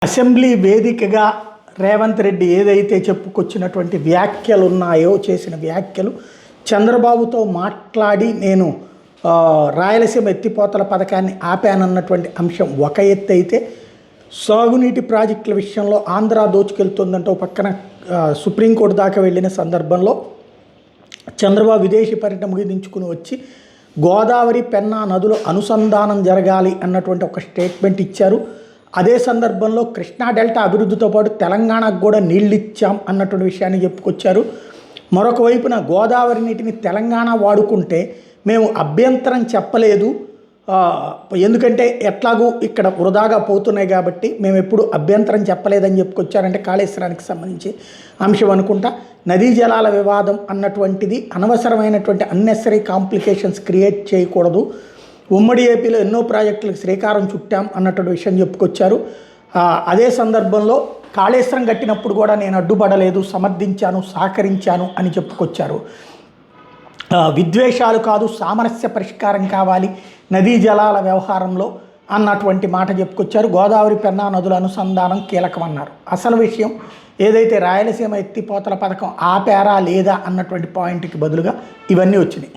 Assembly వేదికగా రేవంత్ రెడ్డి ఏదైతే చెప్పుకొచ్చినటువంటి వ్యాఖ్యలు ఉన్నాయో చేసిన వ్యాఖ్యలు చంద్రబాబుతో మాట్లాడి నేను రాయలసీమ ఎత్తిపోతల పథకాన్ని ఆపానన్నటువంటి అంశం ఒక ఎత్తు అయితే సాగునీటి ప్రాజెక్టుల విషయంలో ఆంధ్ర దోచుకెళ్తుందంటూ పక్కన సుప్రీంకోర్టు దాకా వెళ్ళిన సందర్భంలో చంద్రబాబు విదేశీ పర్యటన ముగించుకుని వచ్చి గోదావరి పెన్నా నదులు అనుసంధానం జరగాలి అన్నటువంటి ఒక స్టేట్మెంట్ ఇచ్చారు. అదే సందర్భంలో కృష్ణా డెల్టా అభివృద్ధితో పాటు తెలంగాణకు కూడా నీళ్ళు ఇచ్చాం అన్నటువంటి విషయాన్ని చెప్పుకొచ్చారు. మరొక వైపున గోదావరి నీటిని తెలంగాణ వాడుకుంటే మేము అభ్యంతరం చెప్పలేదు, ఎందుకంటే ఎట్లాగూ ఇక్కడ వృధాగా పోతున్నాయి కాబట్టి మేము ఎప్పుడు అభ్యంతరం చెప్పలేదని చెప్పుకొచ్చారంటే కాళేశ్వరానికి సంబంధించి అంశం అనుకుంటా. నదీ జలాల వివాదం అన్నటువంటిది అనవసరమైనటువంటి అన్నెసరీ కాంప్లికేషన్స్ క్రియేట్ చేయకూడదు. ఉమ్మడి ఏపీలో ఎన్నో ప్రాజెక్టులకు శ్రీకారం చుట్టాం అన్నటువంటి విషయం చెప్పుకొచ్చారు. అదే సందర్భంలో కాళేశ్వరం కట్టినప్పుడు కూడా నేను అడ్డుపడలేదు, సమర్థించాను, సహకరించాను అని చెప్పుకొచ్చారు. విద్వేషాలు కాదు, సామరస్య పరిష్కారం కావాలి నదీ జలాల వ్యవహారంలో అన్నటువంటి మాట చెప్పుకొచ్చారు. గోదావరి పెన్నా నదుల అనుసంధానం కీలకమన్నారు. అసలు విషయం ఏదైతే రాయలసీమ ఎత్తిపోతల పథకం ఆపారా లేదా అన్నటువంటి పాయింట్కి బదులుగా ఇవన్నీ వచ్చినాయి.